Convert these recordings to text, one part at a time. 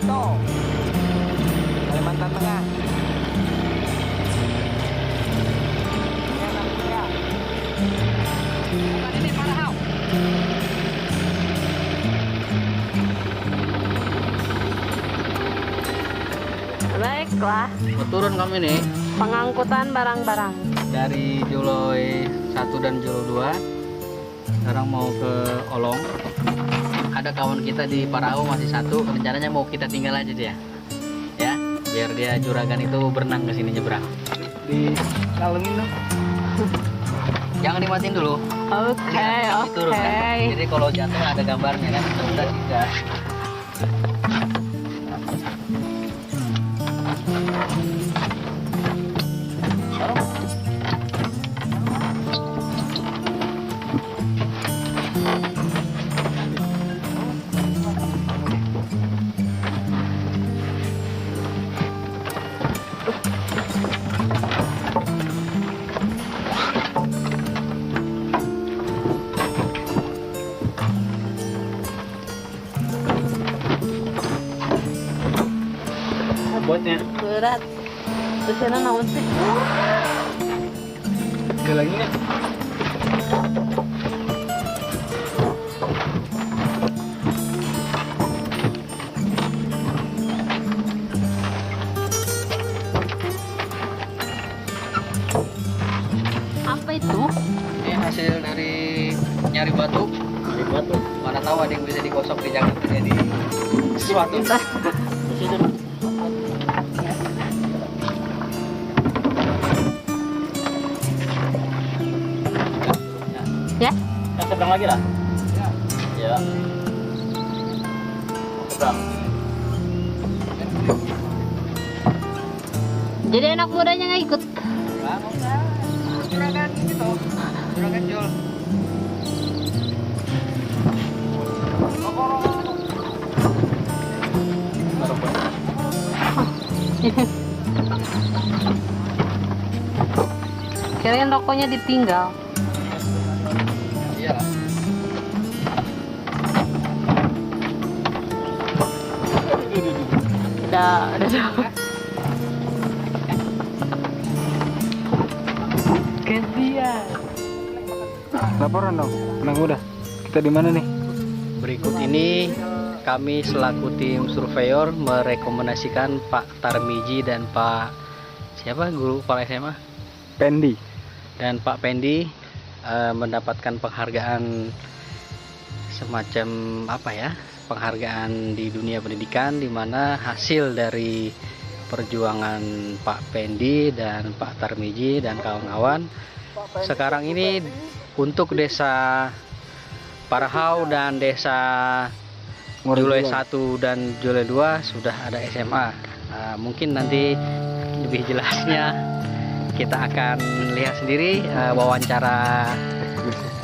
Barito, Kalimantan Tengah. Ini namanya. Bukan ini Parahau. Baiklah, Turun kami nih pengangkutan barang-barang. dari Juloy 1 dan Juloy 2. Sekarang mau ke Olong. Ada kawan kita di Parahau masih satu, rencananya mau kita tinggal aja dia. Ya, biar dia juragan itu berenang ke sini nyebrang. Di kalungin dong. Jangan dimatiin dulu. Oke, Kasih turun, kan? oke. Jadi kalau jatuh ada gambarnya kan. Udah tidak. Buatnya. Berat. Terus sana naon sih? Ada lagi nggak? Apa itu? Ini hasil dari nyari batu. Nyari batu. Mana tahu ada yang bisa digosok di Jakarta jadi sesuatu. Ya? Yang seberang lagi lah. Ya. Seberang. Jadi anak mudanya nggak ikut. Nggak usah. Juragan gitu. Juragan Jul. Kirain rokoknya ditinggal. Iya. Udah jauh. Kesian. Laporan dong, anak muda. Kita di mana nih? Berikut ini kami selaku tim surveyor merekomendasikan Pak Tarmiji dan Pak siapa guru kepala SMA Pendi. dan Pak Pendi mendapatkan penghargaan semacam apa ya, penghargaan di dunia pendidikan, di mana hasil dari perjuangan Pak Pendi dan Pak Tarmiji dan kawan-kawan sekarang ini untuk desa Parahau dan desa Juloy 1 dan Juloy 2 sudah ada SMA. Mungkin nanti lebih jelasnya kita akan lihat sendiri wawancara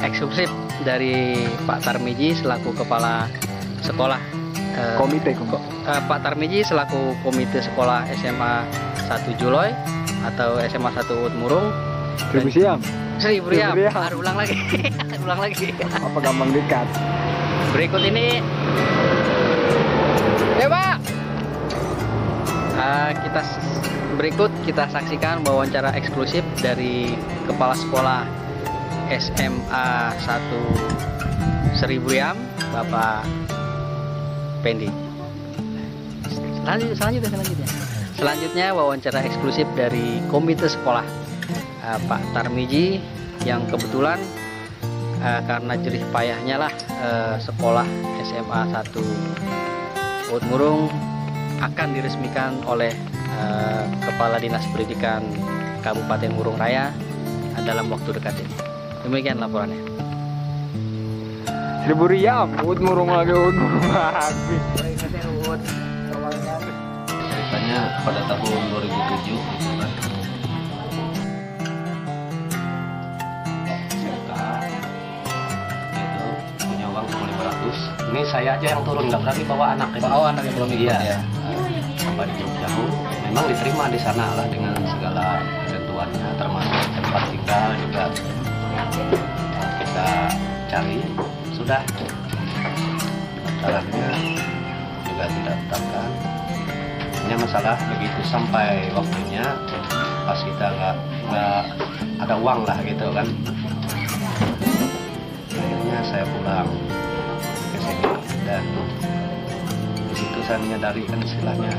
eksklusif dari Pak Tarmiji selaku kepala sekolah Komite. Pak Tarmiji selaku komite sekolah SMA 1 Juloy atau SMA 1 Udmurung. Seribu siang. Seribu Riam. Seribu Riam. Ulang lagi. Ulang lagi. Apa gampang dekat? Berikut ini Dewa. Berikut kita saksikan wawancara eksklusif dari Kepala Sekolah SMA 1 Seribu Riam, Bapak Pendi. Selanjutnya wawancara eksklusif dari Komite Sekolah Pak Tarmiji yang kebetulan karena jerih payahnya lah sekolah SMA 1 Udmurung akan diresmikan oleh Kepala Dinas Pendidikan Kabupaten Murung Raya dalam waktu dekat ini. Demikian laporannya. Seribu Riam, Udmurung lagi, Udmurung lagi. Ceritanya pada tahun 2007 gitu kan. Itu punya uang cuma 500. Ini saya aja yang turun, nggak berani bawa anak. Bawa anak yang belum ikut, iya. ya. Sampai di Jauh, memang diterima di sana lah dengan segala ketentuannya, termasuk tempat tinggal juga kita cari. Sudah caranya juga tidak tetapkan. Ini masalah begitu sampai waktunya pas kita nggak ada uang lah gitu kan, akhirnya saya pulang ke sini dan di situ saya menyadari kan istilahnya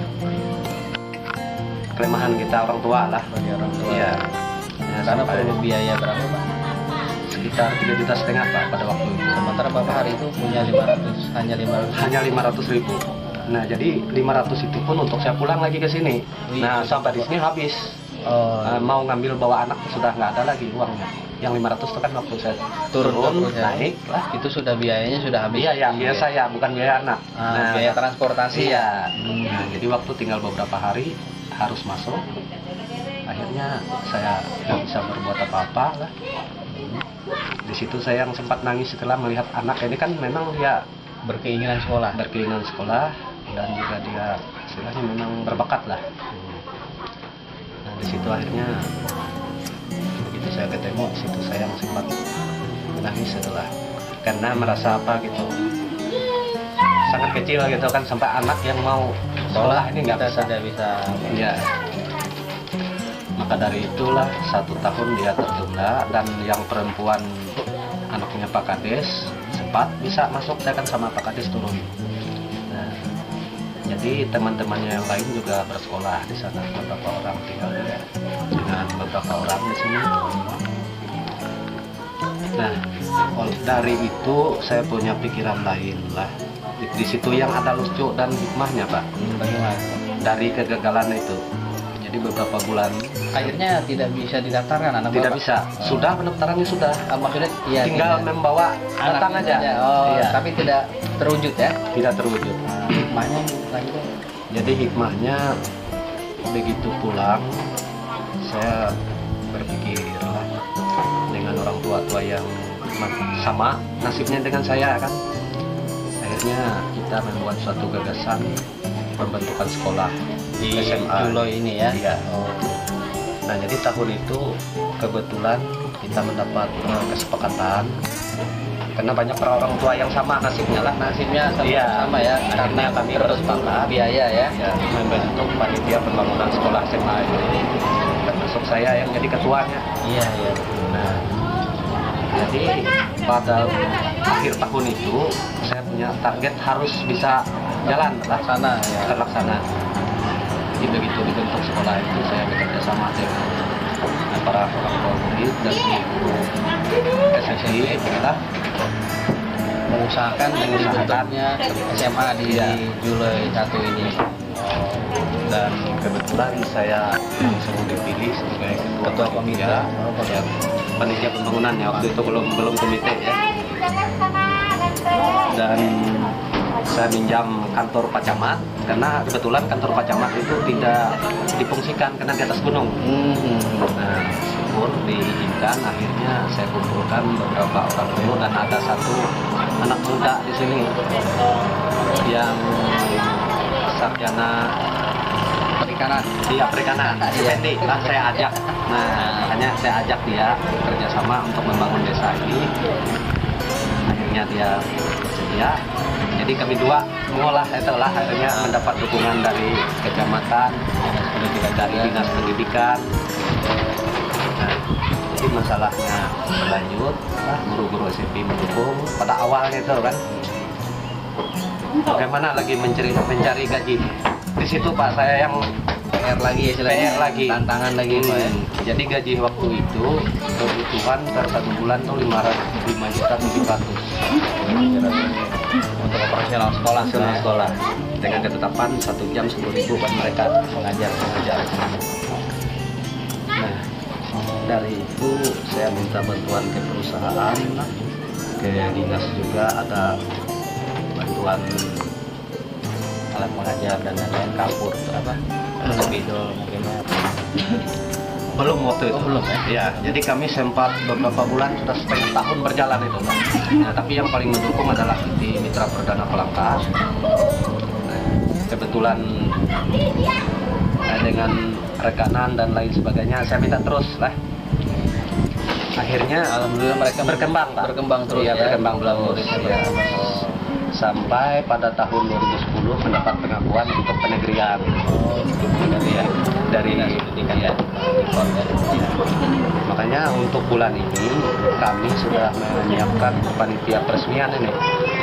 kelemahan kita orang tua lah. Bagi orang tua. Iya. Ya, Karena sampai perlu biaya berapa Pak? sekitar 3,5 juta Pak pada waktu itu. Sementara Bapak hari itu punya 500, hanya 500. Hanya 500.000. Nah, jadi 500 itu pun untuk saya pulang lagi ke sini. Nah, sampai di sini habis. Oh, Mau ngambil bawa anak sudah nggak ada lagi uangnya. Yang 500 itu kan waktu saya turun naik lah. itu sudah biayanya sudah habis. Iya, yang biaya saya bukan biaya anak. Biaya transportasi ya. Nah, jadi waktu tinggal beberapa hari harus masuk. Akhirnya saya nggak bisa berbuat apa-apa lah. Di situ saya yang sempat nangis setelah melihat anak ini kan memang dia Berkeinginan sekolah. berkeinginan sekolah dan juga dia istilahnya memang berbakat lah. Nah, di situ akhirnya begitu saya ketemu, di situ saya yang sempat menangis setelah karena merasa apa gitu sangat kecil gitu kan, sampai anak yang mau sekolah ini nggak bisa. Tidak bisa. Ya, maka dari itulah 1 tahun dia tertunda dan yang perempuan anaknya Pak Kades sempat bisa masuk, saya kan sama Pak Kades turun. Nah, jadi teman-temannya yang lain juga bersekolah di sana, beberapa orang tinggal dengan beberapa orang di sini. Nah, dari itu saya punya pikiran lain lah. Di situ yang ada lucu dan hikmahnya Pak. Bagaimana? Dari kegagalan itu. Jadi beberapa bulan Akhirnya tidak bisa didaftarkan anak tidak Bapak? bisa. Sudah pendaftarannya sudah. Maksudnya iya, Tinggal tidak. membawa datang Anaknya aja. Oh, Iya. tapi tidak terwujud ya? Tidak terwujud. Hikmahnya lanjut. Jadi hikmahnya begitu pulang saya berpikir lah dengan orang tua-tua yang sama nasibnya dengan saya kan. Akhirnya kita membuat suatu gagasan pembentukan sekolah Di SMA. Julo ini ya? Iya. Oh. Nah, jadi tahun itu kebetulan kita mendapat kesepakatan karena banyak orang tua yang sama nasibnya lah. Nasibnya sama, Iya. sama ya, Akhirnya karena kami terbentuk bersepakat biaya ya. ya, membentuk panitia pembangunan sekolah SMA ini, termasuk saya yang jadi ketuanya. Iya, iya. Nah, jadi pada akhir tahun itu saya punya target harus bisa jalan Laksana ya. terlaksana. Jadi begitu dibentuk sekolah itu saya bekerja sama dengan para orang tua murid dan guru SSI adalah Mengusahakan dengan bentuknya SMA di Iya. Julo 1 ini. dan kebetulan saya langsung dipilih sebagai Ketua komite. ya, Oh, ketua. ya, panitia pembangunan ya, waktu itu belum komite ya. Dan saya minjam kantor Pak Camat karena kebetulan kantor Pak Camat itu tidak difungsikan karena di atas gunung. Nah, syukur diizinkan, akhirnya saya kumpulkan beberapa orang dulu dan ada satu anak muda di sini yang sarjana Perikanan. dia perikanan, si Iya. Fendi lah saya ajak. Nah, makanya saya ajak dia kerjasama untuk membangun desa ini. Akhirnya dia bersedia. Jadi kami dua mengolah itulah akhirnya mendapat dukungan dari kecamatan, dari dinas pendidikan. Nah, jadi masalahnya berlanjut, guru-guru SMP mendukung pada awalnya itu kan. Bagaimana lagi mencari gaji? Di situ Pak saya yang PR lagi ya, istilahnya. PR lagi, Tantangan lagi Pak ya. Jadi gaji waktu itu kebutuhan per 1 bulan tuh 5.700.000 Untuk operasional sekolah nasional sekolah dengan ketetapan 1 jam 10.000 buat mereka mengajar. Nah, dari itu saya minta bantuan ke perusahaan, ke dinas juga ada bantuan alat mengajar dan lain-lain, kapur apa? Spidol mungkin ya. belum waktu itu. Oh, belum ya? Ya, jadi kami sempat beberapa bulan sudah setengah tahun berjalan itu Pak. Nah, tapi yang paling mendukung adalah di Mitra Perdana Pelangkas. Nah, kebetulan dengan rekanan dan lain sebagainya saya minta terus lah. Akhirnya Alhamdulillah mereka berkembang Pak. Berkembang terus Iya, ya. berkembang terus. Muridnya Iya. berkembang. sampai pada tahun 2010 mendapat pengakuan untuk penegrian. Jadi ya dari ya. Makanya untuk bulan ini kami sudah menyiapkan panitia peresmian ini.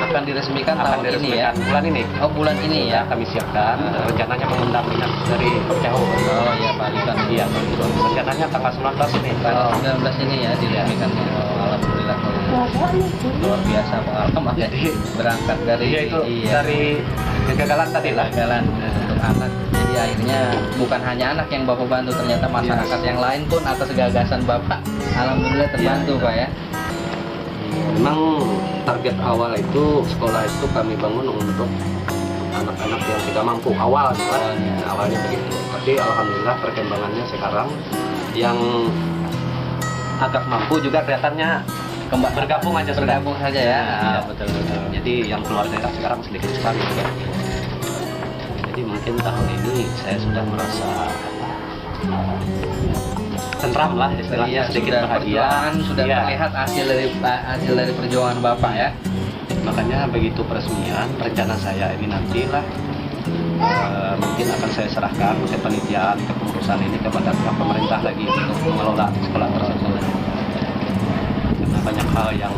Akan diresmikan Akan tahun ini ya. diresmikan bulan ini. Oh, bulan ini ya. Kami siapkan rencananya mengundang minat dari Percahu. Oh iya, Pak Lisan. Iya, rencananya tanggal 19 ini. Tanggal 19 ini ya diresmikan. Oh, alhamdulillah. Luar biasa pengalaman. Jadi Berangkat dari iya itu dari kegagalan tadi lah. kegagalan untuk anak. Jadi akhirnya bukan hanya anak yang Bapak bantu, ternyata masyarakat yang lain pun atas gagasan Bapak alhamdulillah terbantu Pak ya. Memang target awal itu sekolah itu kami bangun untuk anak-anak yang tidak mampu awalnya begitu. Tapi alhamdulillah perkembangannya sekarang yang agak mampu juga kelihatannya bergabung aja sudah. Bergabung saja ya. Iya. Betul. Jadi yang keluar daerah sekarang sedikit sekali juga. Jadi mungkin tahun ini saya sudah merasa tentram lah istilahnya, sedikit bahagia. Sudah Iya. terlihat hasil dari perjuangan Bapak ya. Makanya begitu peresmian rencana saya ini nantilah mungkin akan saya serahkan kepanitiaan kepengurusan ini kepada pihak pemerintah lagi untuk mengelola sekolah tersebut. Karena banyak hal yang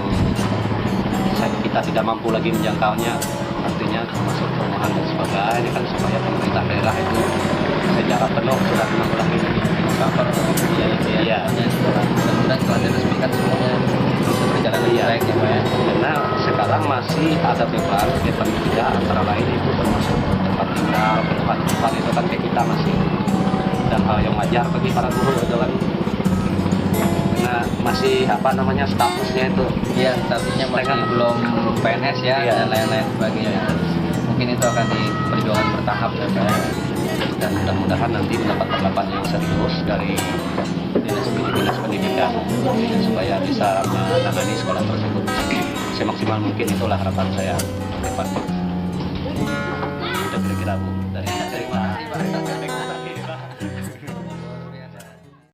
kita tidak mampu lagi menjangkaunya, artinya termasuk perumahan dan sebagainya kan, supaya pemerintah daerah itu secara penuh sudah menanggulangi cover Iya. Mudah-mudahan setelah diresmikan semuanya bisa berjalan lebih baik ya Pak ya. Karena sekarang masih ada beban panitia, antara lain itu termasuk tempat tinggal, tempat itu kan kayak kita masih, dan hal yang wajar bagi para guru itu kan. Nah masih statusnya itu Iya, statusnya masih Mereka- belum PNS ya Iya. dan lain-lain sebagainya. Mungkin itu akan diperjuangkan bertahap ya Pak ya. dan mudah-mudahan nanti mendapat tanggapan yang serius dari dinas pendidikan supaya bisa menangani sekolah tersebut semaksimal mungkin. Itulah harapan saya ke depan. Itu kira-kira Bu.